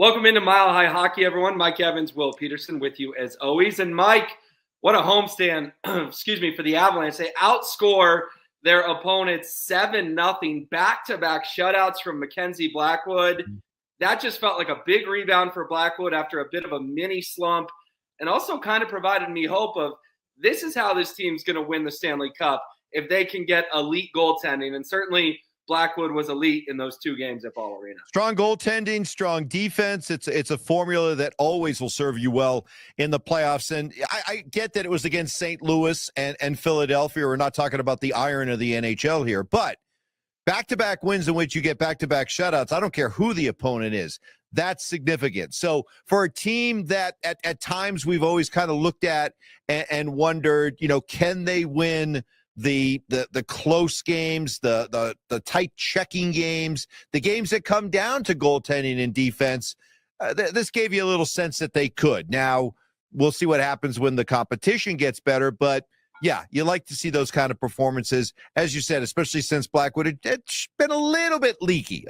Welcome into Mile High Hockey, everyone. Mike Evans, Will Peterson with you as always. And Mike, what a homestand, for the Avalanche. They outscore their opponents 7-0, back-to-back shutouts from Mackenzie Blackwood. That just felt like a big rebound for Blackwood after a bit of a mini slump, and also kind of provided me hope of this is how this team's going to win the Stanley Cup if they can get elite goaltending. And certainly Blackwood was elite in those two games at Ball Arena. Strong goaltending, strong defense. It's a formula that always will serve you well in the playoffs. And I get that it was against St. Louis and Philadelphia. We're not talking about the iron of the NHL here, but back-to-back wins in which you get back-to-back shutouts, I don't care who the opponent is. That's significant. So for a team that at times we've always kind of looked at and wondered, can they win the close games, the tight checking games, the games that come down to goaltending and defense, this gave you a little sense that they could. Now, we'll see what happens when the competition gets better, but yeah, you like to see those kind of performances, as you said, especially since Blackwood it's been a little bit leaky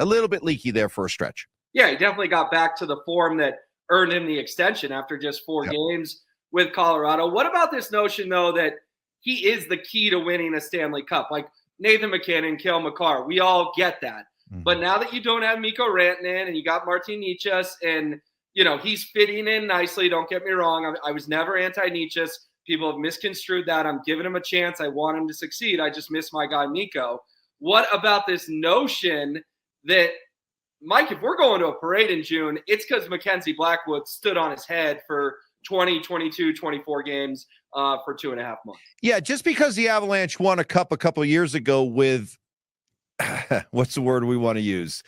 there for a stretch. Yeah, he definitely got back to the form that earned him the extension after just four games with Colorado. What about this notion, though, that he is the key to winning a Stanley Cup? Like Nathan MacKinnon, cale makar, we all get that. Mm-hmm. But now that you don't have Mikko Rantanen and you got Martin Necas, and, he's fitting in nicely, don't get me wrong. I was never anti-Necas. People have misconstrued that. I'm giving him a chance. I want him to succeed. I just miss my guy Mikko. What about this notion that, Mike, if we're going to a parade in June, it's because Mackenzie Blackwood stood on his head for 20, 22, 24 games for 2.5 months. Yeah, just because the Avalanche won a cup a couple of years ago with, what's the word we want to use?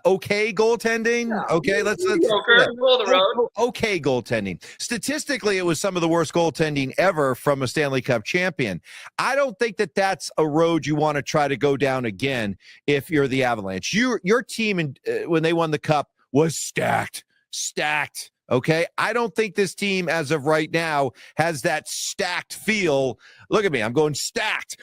Okay goaltending. Yeah, okay, let's roll the road. Okay goaltending. Statistically, it was some of the worst goaltending ever from a Stanley Cup champion. I don't think that that's a road you want to try to go down again if you're the Avalanche. Your team, when they won the cup, was stacked. Okay, I don't think this team, as of right now, has that stacked feel. Look at me, I'm going stacked.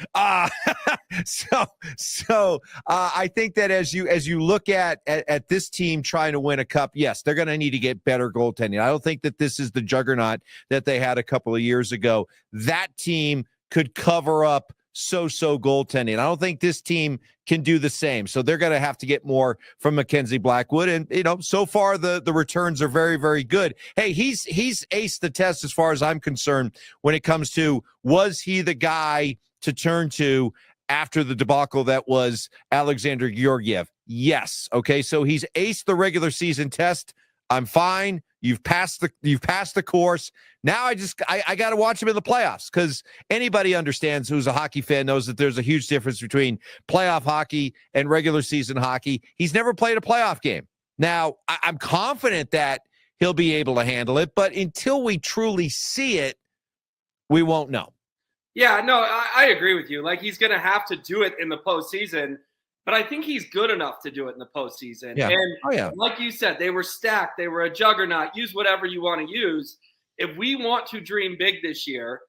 So I think that as you look at this team trying to win a cup, yes, they're going to need to get better goaltending. I don't think that this is the juggernaut that they had a couple of years ago. That team could cover up so goaltending. I don't think this team can do the same. So they're going to have to get more from Mackenzie Blackwood. And, so far the returns are very, very good. Hey, he's aced the test as far as I'm concerned when it comes to, was he the guy to turn to after the debacle that was Alexander Georgiev? Yes. Okay. So he's aced the regular season test. I'm fine. You've passed the course. Now I got to watch him in the playoffs, because anybody understands who's a hockey fan knows that there's a huge difference between playoff hockey and regular season hockey. He's never played a playoff game. Now, I'm confident that he'll be able to handle it, but until we truly see it, we won't know. Yeah, no, I agree with you. Like, he's going to have to do it in the postseason. But I think he's good enough to do it in the postseason. Yeah. And like you said, they were stacked. They were a juggernaut. Use whatever you want to use. If we want to dream big this year,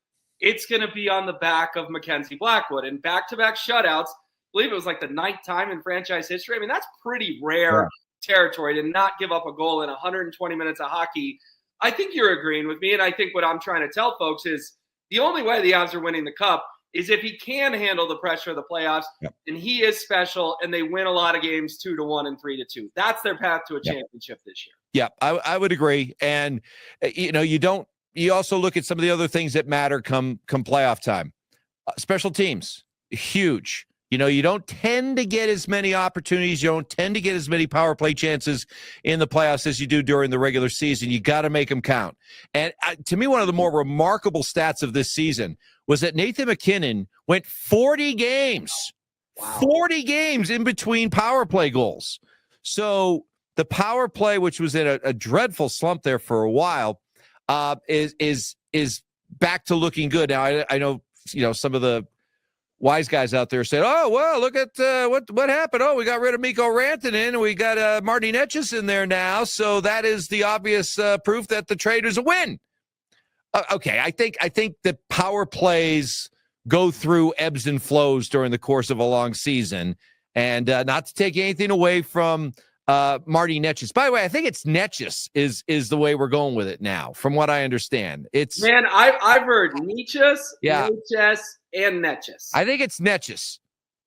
it's going to be on the back of Mackenzie Blackwood. And back-to-back shutouts, I believe it was like the 9th time in franchise history. I mean, that's pretty rare territory to not give up a goal in 120 minutes of hockey. I think you're agreeing with me. And I think what I'm trying to tell folks is the only way the Avs are winning the Cup is if he can handle the pressure of the playoffs, and he is special, and they win a lot of games 2-1 and 3-2. That's their path to a championship this year. Yeah, I would agree. And, you also look at some of the other things that matter come playoff time. Special teams, huge. You don't tend to get as many opportunities. You don't tend to get as many power play chances in the playoffs as you do during the regular season. You got to make them count. And to me, one of the more remarkable stats of this season was that Nathan MacKinnon went 40 games, 40 games in between power play goals. So the power play, which was in a dreadful slump there for a while, is back to looking good. Now, I know, some of the wise guys out there said, oh, well, look at what happened. Oh, we got rid of Mikko Rantanen, and we got Martin Necas in there now. So that is the obvious proof that the trade is a win. Okay, I think the power plays go through ebbs and flows during the course of a long season. And not to take anything away from Marty Netches. By the way, I think it's Netches is the way we're going with it now, from what I understand. It's Man, I've heard Niches, Yeah. Neches, and Netches. I think it's Netches.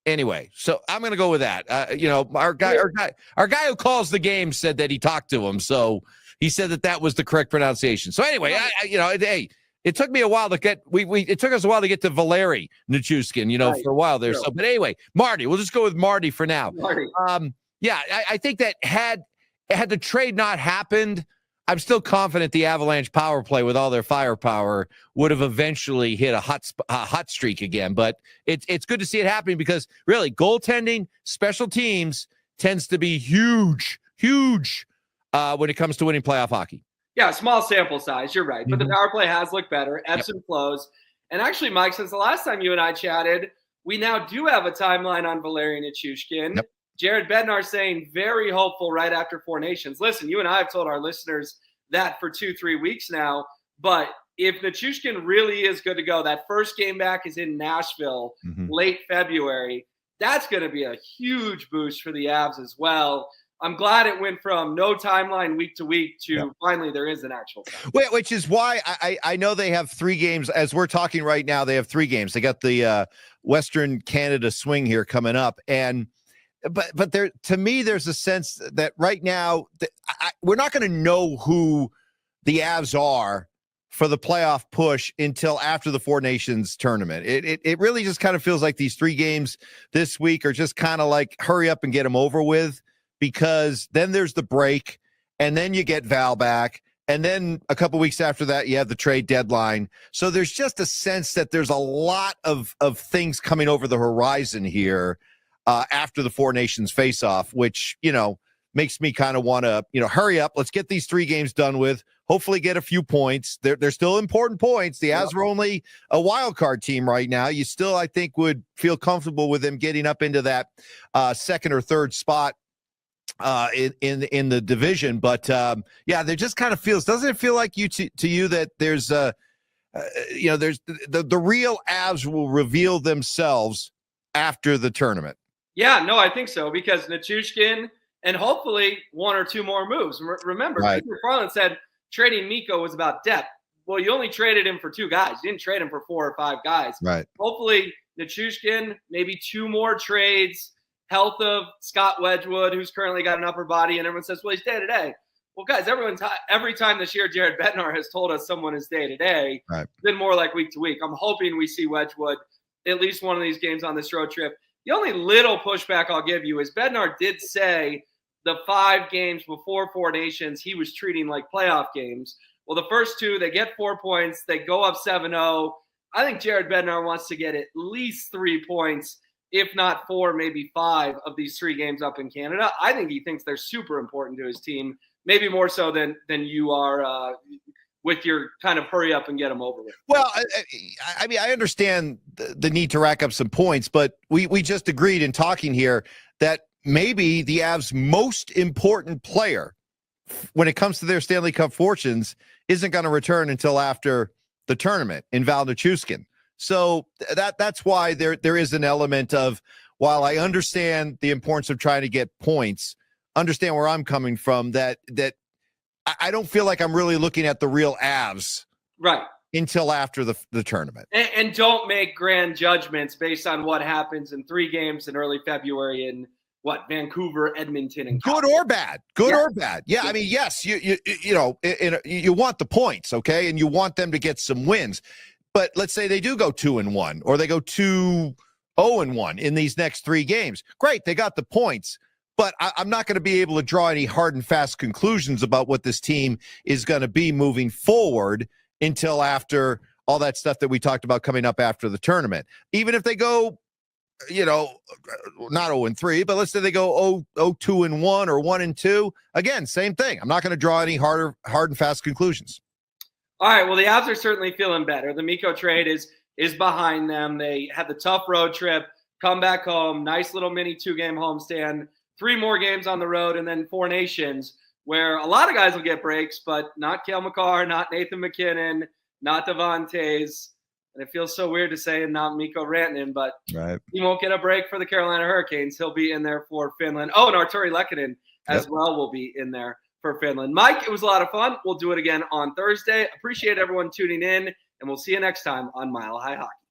Anyway, so I'm going to go with that. Our guy who calls the game said that he talked to him, so he said that was the correct pronunciation. So anyway, it took me a while to get it took us a while to get to Valeri Nichushkin, right, for a while there. Sure. So, but anyway, Marty, we'll just go with Marty for now. Marty. I think that had the trade not happened, I'm still confident the Avalanche power play with all their firepower would have eventually hit a hot streak again. But it's good to see it happening because really goaltending, special teams tends to be huge when it comes to winning playoff hockey. Yeah, small sample size. You're right. But the power play has looked better, ebbs and flows. And actually, Mike, since the last time you and I chatted, we now do have a timeline on Valeri Nichushkin. Yep. Jared Bednar saying very hopeful right after Four Nations. Listen, you and I have told our listeners that for 2-3 weeks now. But if Nichushkin really is good to go, that first game back is in Nashville, late February. That's going to be a huge boost for the Avs as well. I'm glad it went from no timeline week to week to finally there is an actual time. Which is why I know they have 3 games. As we're talking right now, they have 3 games. They got the Western Canada swing here coming up. But there, to me, there's a sense that right now we're not going to know who the Avs are for the playoff push until after the Four Nations tournament. It really just kind of feels like these 3 games this week are just kind of like hurry up and get them over with, because then there's the break and then you get Val back. And then a couple weeks after that, you have the trade deadline. So there's just a sense that there's a lot of things coming over the horizon here after the Four Nations face-off, which, makes me kind of want to, hurry up. Let's get these 3 games done with. Hopefully get a few points. They're still important points. The Avs are only a wild card team right now. You still, I think, would feel comfortable with them getting up into that second or third spot in the division. But there just kind of feels, doesn't it feel like to you that there's there's the real Avs will reveal themselves after the tournament? Yeah, no, I think so, because Nichushkin and hopefully 1 or 2 more moves. Remember, Peter Farland said trading Mikko was about depth. Well, you only traded him for 2 guys. You didn't trade him for 4 or 5 guys. Right. Hopefully Nichushkin, maybe 2 more trades, health of Scott Wedgwood, who's currently got an upper body, and everyone says, well, he's day-to-day. Well, guys, every time this year Jared Bednar has told us someone is day-to-day. Right. It's been more like week to week. I'm hoping we see Wedgwood at least one of these games on this road trip. The only little pushback I'll give you is Bednar did say the 5 games before Four Nations he was treating like playoff games. Well, the first 2, they get 4 points. They go up 7-0. I think Jared Bednar wants to get at least 3 points, if not 4, maybe 5 of these 3 games up in Canada. I think he thinks they're super important to his team, maybe more so than you are with your kind of hurry up and get them over with. Well, I mean, I understand the need to rack up some points, but we just agreed in talking here that maybe the Avs' most important player when it comes to their Stanley Cup fortunes isn't going to return until after the tournament in Val Nichushkin. So that's why there is an element of, while I understand the importance of trying to get points, understand where I'm coming from, that I don't feel like I'm really looking at the real Avs until after the tournament. And don't make grand judgments based on what happens in 3 games in early February in Vancouver, Edmonton, and good or bad. Yeah, I mean, yes, you want the points, okay, and you want them to get some wins. But let's say they do go 2-1, or they go 2-0-1 in these next 3 games. Great, they got the points. But I'm not going to be able to draw any hard and fast conclusions about what this team is going to be moving forward until after all that stuff that we talked about coming up after the tournament. Even if they go, not 0-3, but let's say they go 0-2-1 or 1-2. Again, same thing. I'm not going to draw any hard and fast conclusions. All right. Well, the Avs are certainly feeling better. The Mikko trade is behind them. They had the tough road trip, come back home, nice little mini 2-game homestand. 3 more games on the road, and then Four Nations, where a lot of guys will get breaks, but not Cale Makar, not Nathan MacKinnon, not Devontae's. And it feels so weird to say and not Mikko Rantenen, but he won't get a break for the Carolina Hurricanes. He'll be in there for Finland. Oh, and Arturi Lehkonen as well will be in there for Finland. Mike, it was a lot of fun. We'll do it again on Thursday. Appreciate everyone tuning in, and we'll see you next time on Mile High Hockey.